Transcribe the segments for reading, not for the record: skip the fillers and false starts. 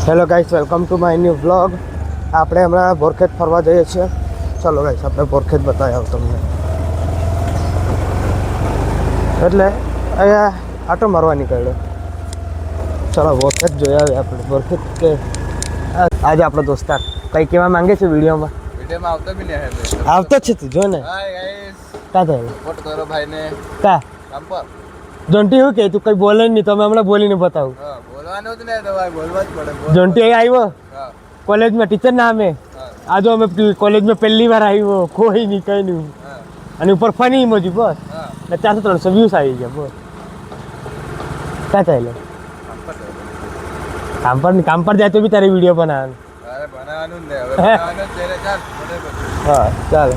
Hello guys, welcome to my new vlog. આપણે હમણાં બોરખેત ફરવા જઈએ છીએ. ચાલો ગાઈસ, આપણે બોરખેત બતાવી આવું તમને. એટલે અહીંયા આટો મારવા નીકળ્યો. ચાલો બોરખેત જોઈ આવે આપણે. બોરખેત કે આજે આપણો દોસ્તાર કંઈ કહેવા માંગે છે વિડીયોમાં? આવતો બી નહીં. આવતો જ છે તું જો ને. કા થયું સપોર્ટ કરો ભાઈને. કા કામ પર જોન્ટી શું કે તું કંઈ બોલે નહીં, તમે હમણાં બોલીને બતાવું. બોલવાનું જ નહીં તો ભાઈ, બોલવા જ પડે. જોન્ટી અહીં આવ્યો કોલેજમાં ટીચર ના અમે આજે અમે કોલેજમાં પહેલી વાર આવ્યો, કોઈ નહીં કંઈ નહીં. અને ઉપર ફની ઇમોજી બસ ને 400-300 વ્યૂઝ આવી ગયા બસ. ક્યાં ચાલે કામ પર જાય તો બી તારે વિડીયો બનાવવાનો. હા ચાલો.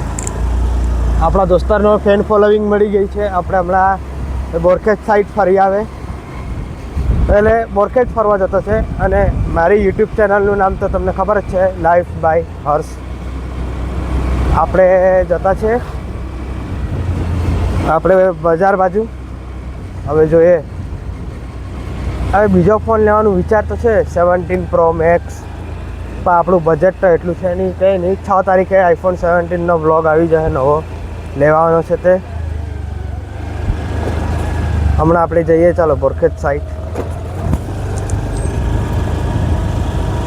આપણા દોસ્તારનો ફેન ફોલોવિંગ મળી ગઈ છે. આપણે હમણાં બોરખેત સાઈડ ફરી આવે એટલે બોરખેત ફરવા જતો છે. અને મારી યુટ્યુબ ચેનલનું નામ તો તમને ખબર જ છે, લાઈફ બાય હર્ષ. આપણે જતા છે આપણે બજાર બાજુ. હવે જોઈએ, હવે બીજો ફોન લેવાનું વિચાર તો છે 17 Pro Max, પણ આપણું બજેટ તો એટલું છે નહીં. કંઈ નહીં, 6 તારીખે iPhone 17નો બ્લોગ આવી જશે, નવો લેવાનો છે તે. હમણાં આપણે જઈએ ચાલો બોરખેત સાઈડ.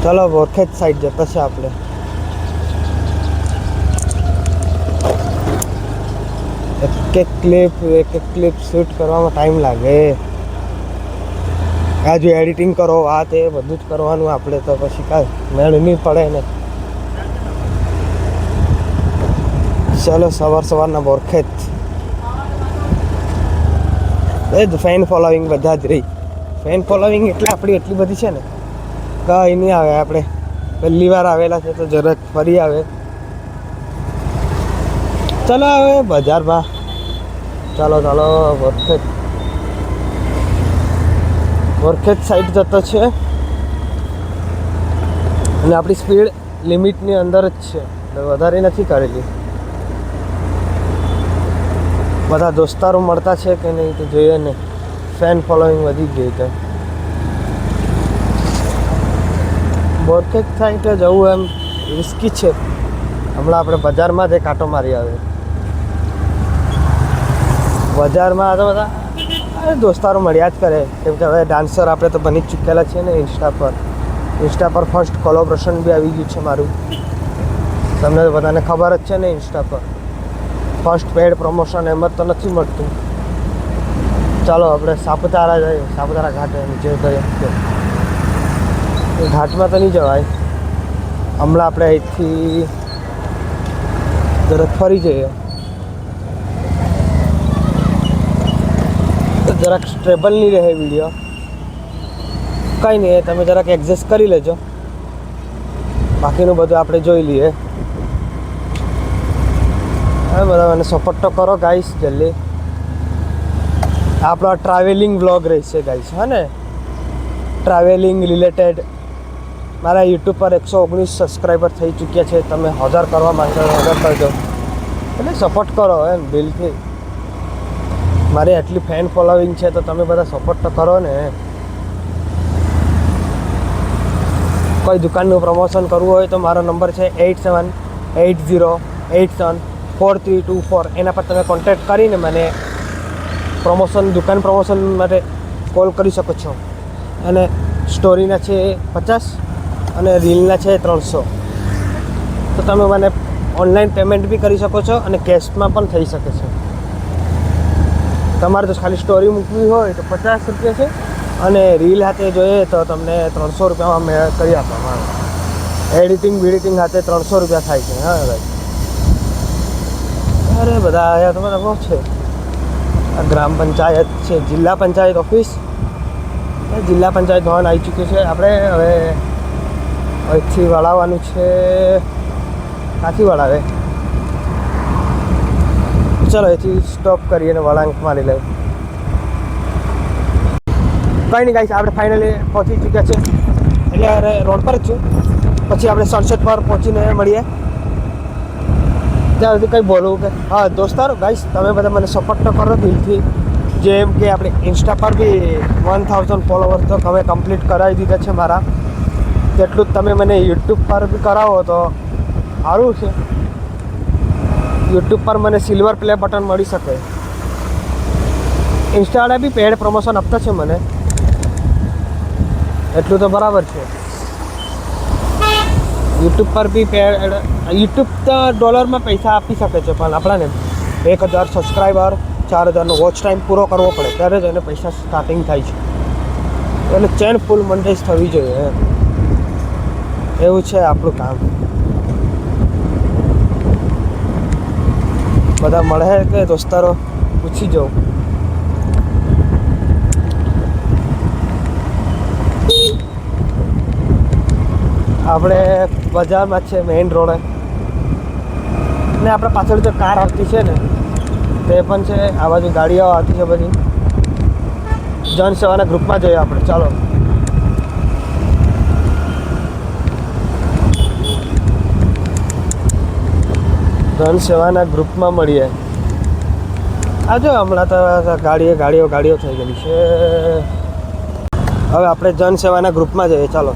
ચાલો બોરખેત સાઈડ જતા છે આપણે. એક ક્લિપ શૂટ કરવામાં ટાઈમ લાગે. આજુ એડિટિંગ કરો, આ તે બધું જ કરવાનું આપણે, તો પછી કાંઈ મેળ નહીં પડે ને. ચાલો સવારના બોરખેત. એ જ ફેન ફોલોવિંગ બધા જ રહી. ફેન ફોલોવિંગ એટલે આપણી એટલી બધી છે ને, કંઈ નહીં આવે. આપણે પહેલી વાર આવેલા છે તો જરાક ફરી આવે. ચાલો હવે બજારમાં. ચાલો બોરખેત સાઈડ જતો છે. અને આપણી સ્પીડ લિમિટની અંદર જ છે, એટલે વધારે નથી કરેલી. બધા દોસ્તારો મળતા છે કે નહીં તો જોઈએ ને. ફેન ફોલોઈંગ વધી ગઈ તો બોરખેત સાઈડ જવું એમ રિસ્કી છે. હમણાં આપણે બજારમાં જ એક આંટો મારી આવે. બજારમાં તો બધા દોસ્તારો મળ્યા જ કરે, કેમ કે હવે ડાન્સર આપણે તો બની જ ચૂકેલા છીએ ને. ઇન્સ્ટા પર ફર્સ્ટ કોલેબોરેશન બી આવી ગયું છે મારું. તમને બધાને ખબર જ છે ને, ઇન્સ્ટા પર ફર્સ્ટ પેડ પ્રમોશન એમ જ તો નથી મળતું. ચાલો આપણે સાપુતારા જઈએ. સાપુતારા ઘાટ નીચે જઈએ. ઘાટમાં તો નહીં જવાય. હમણાં આપણે અહીંથી જરાક ફરી જઈએ. જરાક સ્ટેબલ નહીં રહે વિડીયો. કંઈ નહીં, તમે જરાક એડજસ્ટ કરી લેજો. બાકીનું બધું આપણે જોઈ લઈએ. હવે બધા મને સપોર્ટ તો કરો ગાઈસ જલ્દી. આપણો ટ્રાવેલિંગ વ્લોગ રહેશે ગાઈસ, હા ને. Travelling related. મારા યુટ્યુબ પર 119 સબસ્ક્રાઈબર થઈ ચૂક્યા છે. તમે 1000 કરવા માંગો 1000 કરજો. એટલે સપોર્ટ કરો એમ દિલથી. મારી આટલી ફેન ફોલોવિંગ છે તો તમે બધા સપોર્ટ તો કરો ને. કોઈ દુકાનનું પ્રમોશન કરવું હોય તો મારો નંબર છે 8780874324. એના પર તમે કોન્ટેક્ટ કરીને મને દુકાન પ્રમોશન માટે કોલ કરી શકો છો. અને સ્ટોરીના છે 50 અને રીલના છે 300. તો તમે મને ઓનલાઈન પેમેન્ટ બી કરી શકો છો અને કેશમાં પણ થઈ શકે છે. તમારે તો ખાલી સ્ટોરી મૂકવી હોય તો 50 રૂપિયા છે, અને રીલ હાથે જોઈએ તો તમને 300 રૂપિયામાં મેળ કરી આપવામાં આવે. એડિટિંગ હાથે 300 રૂપિયા થાય છે. હા ભાઈ, અરે બધા આવ્યા તો બધા બહુ છે. આ ગ્રામ પંચાયત છે, જિલ્લા પંચાયત ઓફિસ. જિલ્લા પંચાયત ભવન આવી ચૂક્યું છે. આપણે હવે અહીંથી વળાવવાનું છે. ક્યાંથી વળાવે? ચાલો અહીંથી સ્ટોપ કરીએ અને વળાંક મારી લઈએ. કંઈ નહીં ગાઈસ, આપણે ફાઇનલી પહોંચી ચૂક્યા છે. એટલે રોડ પર જ છું. પછી આપણે સનસેટ પર પહોંચીને મળીએ. ત્યાં સુધી કંઈ બોલવું કે હા દોસ્તારો ગાઈસ, તમે બધા મને સપોર્ટ તો કરો દિલથી. જેમ કે આપણે ઇન્સ્ટા પર બી 1000 ફોલોવર્સ તો હવે કમ્પ્લીટ કરાવી દીધા છે મારા. જેટલું જ તમે મને યુટ્યુબ પર બી કરાવો તો સારું છે. યુટ્યુબ પર મને સિલ્વર પ્લે બટન મળી શકે. ઇન્સ્ટાવાળા બી પેડ પ્રમોશન આપતા છે મને, એટલું તો બરાબર છે. યુટ્યુબ પર બી પેડ, યુટ્યુબ તો ડોલરમાં પૈસા આપી શકે છે, પણ આપણાને 1000 સબસ્ક્રાઈબર 4000નો વોચ ટાઈમ પૂરો કરવો પડે ત્યારે જ એને પૈસા સ્ટાર્ટિંગ થાય છે. એટલે ચેન ફૂલ મોનેટાઈઝ થવી જોઈએ એવું છે આપણું કામ. બધા મળે કે દોસ્તારો પૂછી જાઉં. આપણે બજારમાં છે મેઇન રોડે, ને આપણે પાછળ જે કાર આવતી છે ને તે પણ છે. આ બાજુ ગાડીઓ આવતી છે બધી. જનસેવાના ગ્રુપમાં જઈએ આપણે, ચાલો. જનસેવાના ગ્રુપમાં મળીએ. આ જો હમણાં તો ગાડીઓ થઈ ગયેલી છે. હવે આપણે જનસેવાના ગ્રુપમાં જઈએ, ચાલો.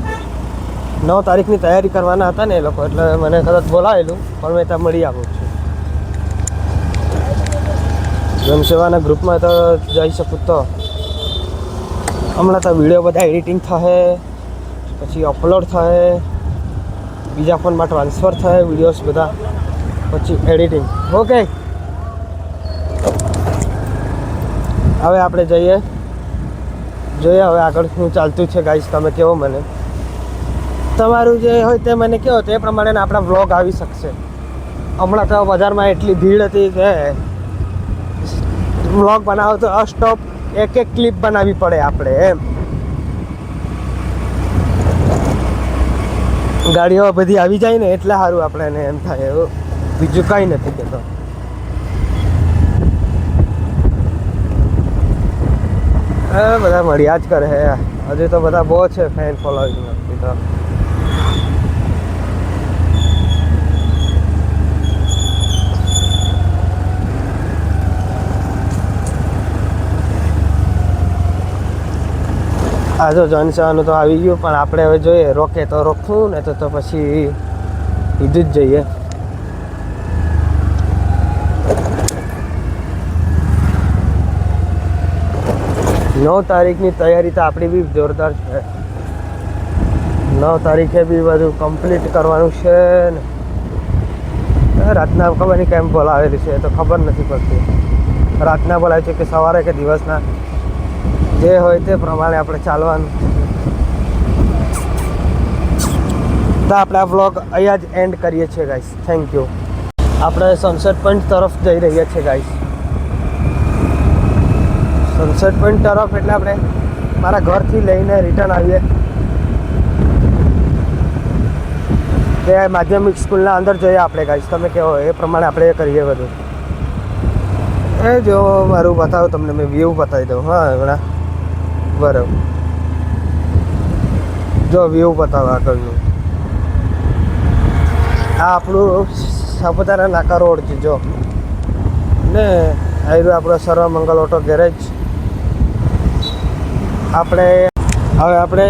9 તારીખની તૈયારી કરવાના હતા ને એ લોકો, એટલે મને કદાચ બોલાવેલું, પણ મેં ત્યાં મળી આવું છું. જનસેવાના ગ્રુપમાં તો જઈ શકું. તો હમણાં તો વિડીયો બધા એડિટિંગ થશે, પછી અપલોડ થશે, બીજા ફોનમાં ટ્રાન્સફર થશે વિડીયોઝ બધા, પછી એડિટિંગ. ઓકે, હવે આપણે જોઈએ હવે આગળ શું ચાલતું છે ગાઈસ. તમે કહો મને, તમારું જે હોય તે મને કહો, તે પ્રમાણે આપણા વ્લોગ આવી શકશે. હમણાં તો બજારમાં એટલી ભીડ હતી કે વ્લોગ બનાવો તો સ્ટોપ એક ક્લિપ બનાવવી પડે આપણે એમ. ગાડીઓ બધી આવી જાય ને એટલે સારું આપણે એમ થાય. એવું બીજું કંઈ નથી કહેતો. બધા મળ્યા જ કરે હે. હજુ તો બધા બહુ છે ફેન ફોલોઈંગ તો. આ જો જનસેવાનું તો આવી ગયું, પણ આપણે હવે જોઈએ રોકે તો રોકવું ને તો પછી સીધું જ જઈએ. નવ તારીખની તૈયારી તો આપણી બી જોરદાર છે. 9 તારીખે બી બધું કમ્પ્લીટ કરવાનું છે ને. રાતના ખબર નહીં કેમ બોલાવેલી છે, તો ખબર નથી પડતી. રાતના બોલાવે છે કે સવારે કે દિવસના, જે હોય તે પ્રમાણે આપણે ચાલવાનું. તો આપણે આ વ્લોગ અહીંયા જ એન્ડ કરીએ છીએ ગાઈસ. Thank you. આપણે સનસેટ પોઈન્ટ તરફ જઈ રહ્યા છીએ ગાઈસ. સનસેટ પોઈન્ટ તરફ એટલે આપણે મારા ઘરથી લઈને રિટર્ન આવીએ. તે માધ્યમિક સ્કૂલના અંદર જઈએ આપણે ગાઈસ. તમે કહો એ પ્રમાણે આપણે કરીએ બધું. એ જો મારું બતાવું તમને, મેં વ્યૂ બતાવી દઉં. હા હમણાં બરાબર, જો વ્યૂ બતાવો આગળનું. આ આપણું સાપુતારા નાકા રોડ છે જો ને. આવ્યું આપણો સર્વમંગલ ઓટો ગેરેજ. આપણે